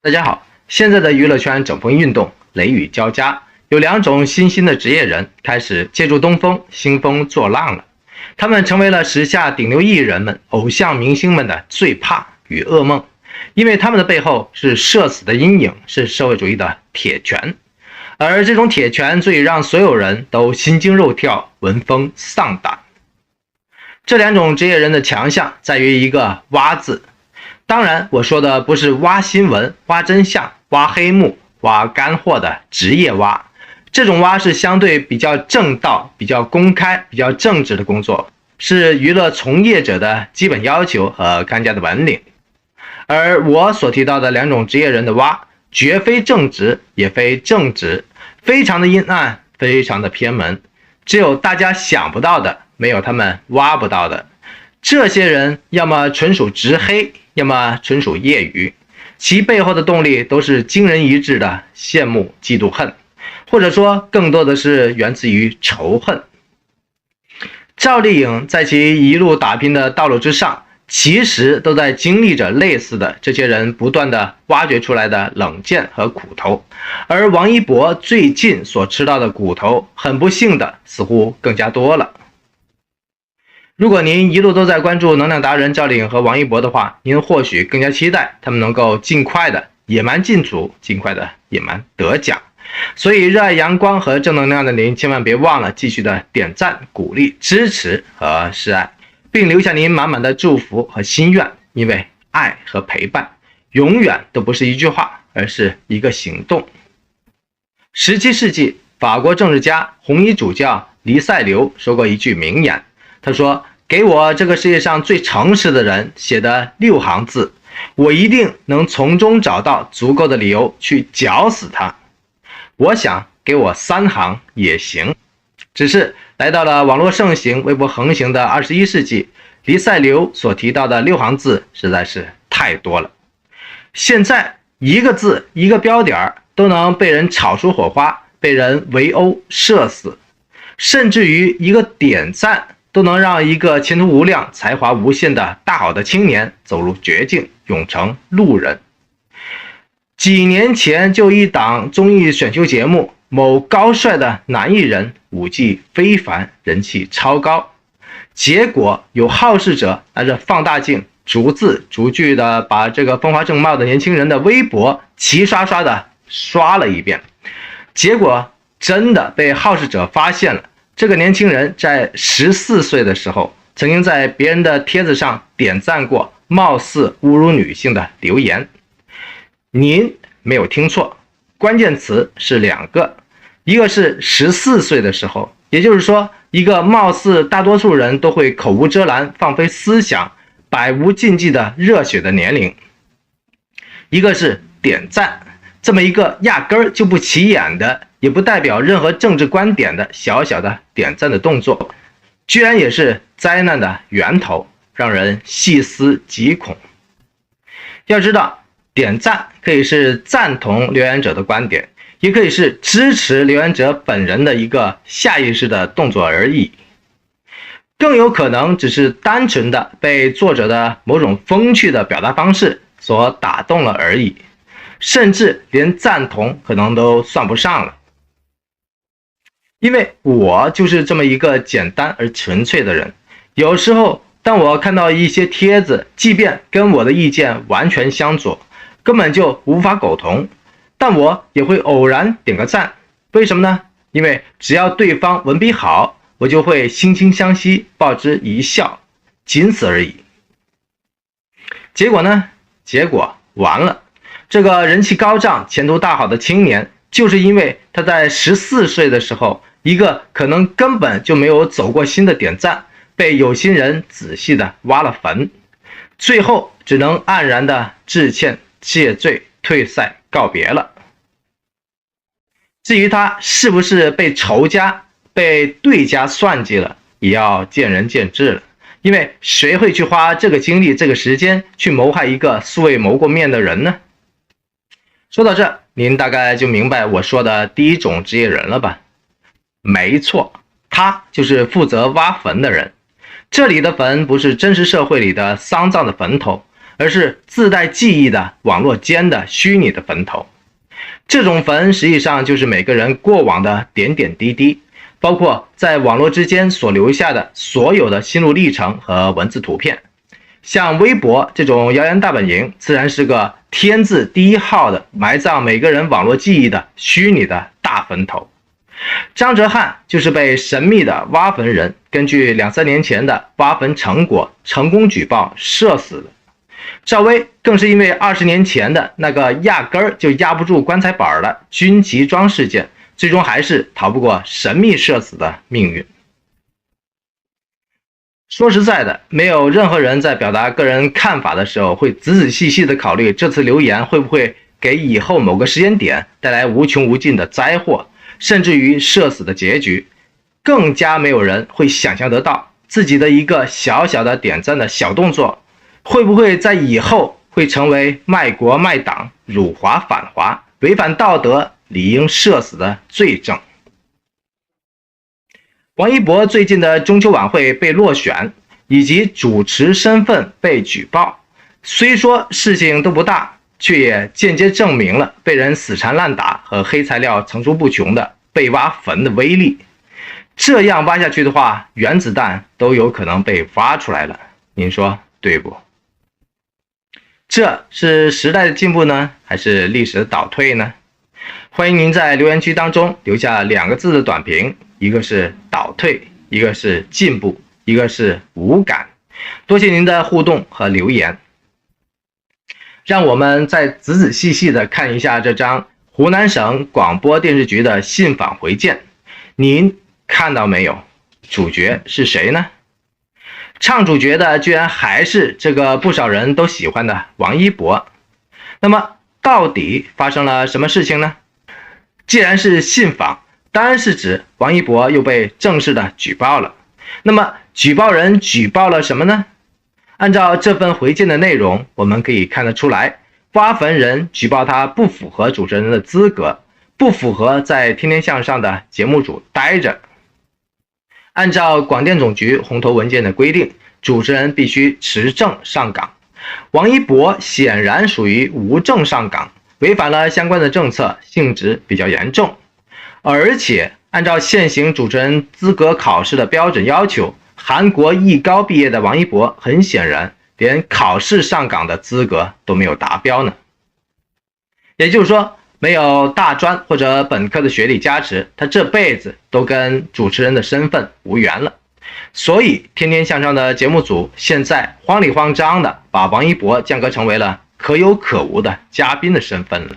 大家好，现在的娱乐圈整风运动雷雨交加，有两种新兴的职业人开始借助东风兴风作浪了。他们成为了时下顶流艺人们、偶像明星们的最怕与噩梦，因为他们的背后是社死的阴影，是社会主义的铁拳。而这种铁拳足以让所有人都心惊肉跳、闻风丧胆。这两种职业人的强项在于一个挖字。当然，我说的不是挖新闻、挖真相、挖黑幕、挖干货的职业挖，这种挖是相对比较正道、比较公开、比较正直的工作，是娱乐从业者的基本要求和看家的本领。而我所提到的两种职业人的挖，绝非正直，也非正直，非常的阴暗，非常的偏门，只有大家想不到的，没有他们挖不到的。这些人要么纯属直黑，要么纯属业余，其背后的动力都是惊人一致的羡慕、嫉妒、恨，或者说更多的是源自于仇恨。赵丽颖在其一路打拼的道路之上，其实都在经历着类似的这些人不断的挖掘出来的冷箭和苦头，而王一博最近所吃到的苦头，很不幸的似乎更加多了。如果您一路都在关注能量达人赵丽颖和王一博的话，您或许更加期待他们能够尽快的野蛮进组，尽快的野蛮得奖。所以热爱阳光和正能量的您，千万别忘了继续的点赞、鼓励、支持和示爱，并留下您满满的祝福和心愿，因为爱和陪伴永远都不是一句话，而是一个行动。17世纪法国政治家、红衣主教黎塞留说过一句名言，他说：给我这个世界上最诚实的人写的6行字，我一定能从中找到足够的理由去绞死他。我想给我3行也行。只是来到了网络盛行、微博横行的21世纪，黎塞留所提到的6行字实在是太多了。现在一个字、一个标点都能被人炒出火花，被人围殴射死，甚至于一个点赞都能让一个前途无量、才华无限的大好的青年走入绝境，永成路人。几年前就一档综艺选秀节目，某高帅的男艺人舞技非凡，人气超高，结果有好事者拿着放大镜逐字逐句的把这个风华正茂的年轻人的微博齐刷刷的刷了一遍，结果真的被好事者发现了。这个年轻人在14岁的时候，曾经在别人的帖子上点赞过貌似侮辱女性的留言。您没有听错，关键词是2个，一个是14岁的时候，也就是说一个貌似大多数人都会口无遮拦、放飞思想、百无禁忌的热血的年龄；一个是点赞，这么一个压根儿就不起眼的，也不代表任何政治观点的小小的点赞的动作，居然也是灾难的源头，让人细思极恐。要知道，点赞可以是赞同留言者的观点，也可以是支持留言者本人的一个下意识的动作而已，更有可能只是单纯的被作者的某种风趣的表达方式所打动了而已，甚至连赞同可能都算不上了。因为我就是这么一个简单而纯粹的人，有时候当我看到一些帖子，即便跟我的意见完全相左，根本就无法苟同，但我也会偶然点个赞。为什么呢？因为只要对方文笔好，我就会惺惺相惜，报之一笑，仅此而已。结果呢？结果完了，这个人气高涨、前途大好的青年，就是因为他在14岁的时候，一个可能根本就没有走过心的点赞，被有心人仔细的挖了坟，最后只能黯然的致歉、谢罪、退赛、告别了。至于他是不是被仇家、被对家算计了，也要见仁见智了。因为谁会去花这个精力、这个时间去谋害一个素未谋过面的人呢？说到这，您大概就明白我说的第一种职业人了吧？没错，他就是负责挖坟的人。这里的坟不是真实社会里的丧葬的坟头，而是自带记忆的网络间的虚拟的坟头。这种坟实际上就是每个人过往的点点滴滴，包括在网络之间所留下的所有的心路历程和文字图片。像微博这种谣言大本营，自然是个天字第一号的埋葬每个人网络记忆的虚拟的大坟头。张哲瀚就是被神秘的挖坟人根据2-3年前的挖坟成果成功举报射死的。赵薇更是因为20年前的那个压根儿就压不住棺材板的军旗装事件，最终还是逃不过神秘射死的命运。说实在的，没有任何人在表达个人看法的时候会仔仔细细的考虑这次留言会不会给以后某个时间点带来无穷无尽的灾祸，甚至于社死的结局。更加没有人会想象得到自己的一个小小的点赞的小动作会不会在以后会成为卖国卖党、辱华反华、违反道德、理应社死的罪证。王一博最近的中秋晚会被落选，以及主持身份被举报，虽说事情都不大，却也间接证明了被人死缠烂打和黑材料层出不穷的被挖坟的威力。这样挖下去的话，原子弹都有可能被挖出来了，您说对不？这是时代的进步呢，还是历史的倒退呢？欢迎您在留言区当中留下2个字的短评，一个是倒退，一个是进步，一个是无感。多谢您的互动和留言。让我们再仔仔细细的看一下这张湖南省广播电视局的信访回件，您看到没有？主角是谁呢？唱主角的居然还是这个不少人都喜欢的王一博。那么到底发生了什么事情呢？既然是信访，当然是指王一博又被正式的举报了。那么举报人举报了什么呢？按照这份回件的内容，我们可以看得出来，挖坟人举报他不符合主持人的资格，不符合在天天向上的节目组待着。按照广电总局红头文件的规定，主持人必须持证上岗。王一博显然属于无证上岗，违反了相关的政策，性质比较严重。而且按照现行主持人资格考试的标准要求，韩国艺高毕业的王一博很显然连考试上岗的资格都没有达标呢。也就是说，没有大专或者本科的学历加持，他这辈子都跟主持人的身份无缘了。所以天天向上的节目组现在慌里慌张的把王一博降格成为了可有可无的嘉宾的身份了。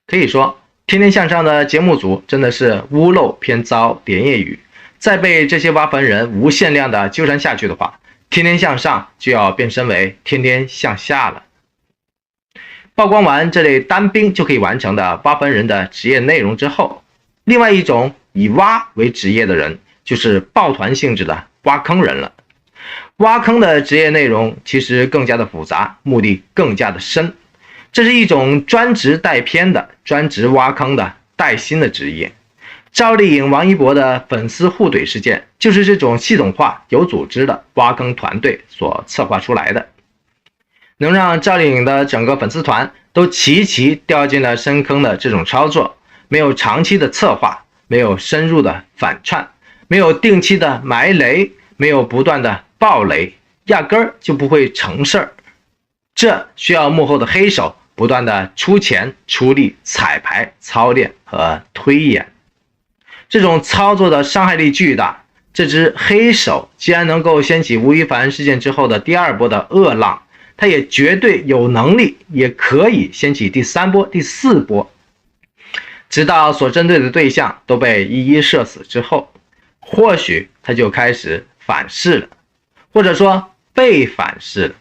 可以说天天向上的节目组真的是屋漏偏遭连夜雨，再被这些挖坟人无限量的纠缠下去的话，天天向上就要变身为天天向下了。曝光完这类单兵就可以完成的挖坟人的职业内容之后，另外一种以挖为职业的人就是抱团性质的挖坑人了。挖坑的职业内容其实更加的复杂，目的更加的深，这是一种专职带偏的、专职挖坑的带薪的职业。赵丽颖、王一博的粉丝互怼事件就是这种系统化、有组织的挖坑团队所策划出来的。能让赵丽颖的整个粉丝团都齐齐掉进了深坑的这种操作，没有长期的策划，没有深入的反串，没有定期的埋雷，没有不断的爆雷，压根儿就不会成事儿。这需要幕后的黑手不断的出钱出力彩排操练和推演。这种操作的伤害力巨大，这只黑手既然能够掀起吴亦凡事件之后的第2波的恶浪，他也绝对有能力，也可以掀起第3波、第4波，直到所针对的对象都被一一射死之后，或许他就开始反噬了，或者说被反噬了。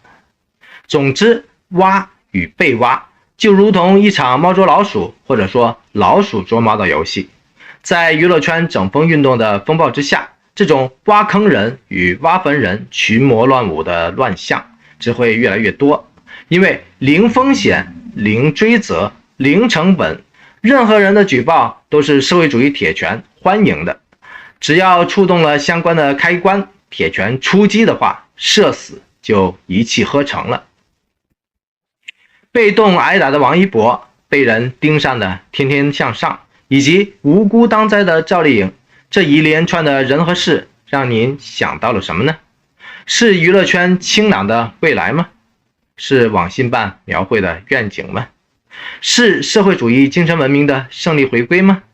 总之，挖与被挖就如同一场猫捉老鼠，或者说老鼠捉猫的游戏。在娱乐圈整风运动的风暴之下，这种挖坑人与挖坟人群魔乱舞的乱象只会越来越多，因为零风险、零追责、零成本，任何人的举报都是社会主义铁拳欢迎的。只要触动了相关的开关，铁拳出击的话，社死就一气呵成了。被动挨打的王一博，被人盯上的天天向上，以及无辜当灾的赵丽颖，这一连串的人和事让您想到了什么呢？是娱乐圈清朗的未来吗？是网信办描绘的愿景吗？是社会主义精神文明的胜利回归吗？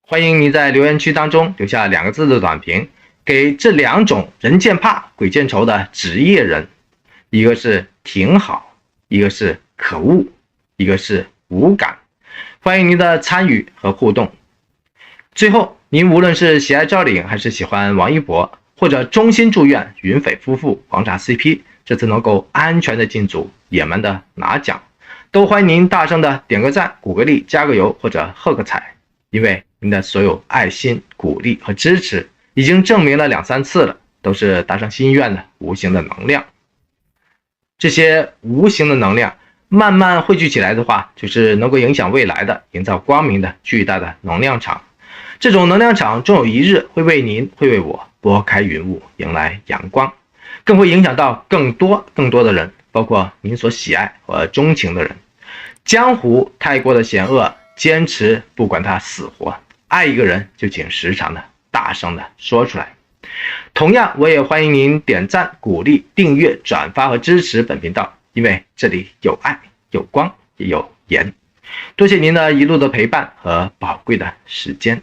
欢迎你在留言区当中留下2个字的短评，给这2种人见怕鬼见愁的职业人，一个是挺好，一个是可恶，一个是无感。欢迎您的参与和互动。最后，您无论是喜爱赵丽颖还是喜欢王一博，或者衷心祝愿云匪夫妇黄茶 CP 这次能够安全的进组，野蛮的拿奖，都欢迎您大声的点个赞、鼓个励、加个油或者喝个彩，因为您的所有爱心、鼓励和支持已经证明了2、3次了，都是达成心愿的无形的能量。这些无形的能量慢慢汇聚起来的话，就是能够影响未来的、营造光明的巨大的能量场。这种能量场终有一日会为您，会为我拨开云雾，迎来阳光，更会影响到更多的人，包括您所喜爱和钟情的人。江湖太过的险恶，坚持不管他死活，爱一个人就请时常的大声的说出来。同样，我也欢迎您点赞、鼓励、订阅、转发和支持本频道，因为这里有爱、有光，也有盐。多谢您的一路的陪伴和宝贵的时间。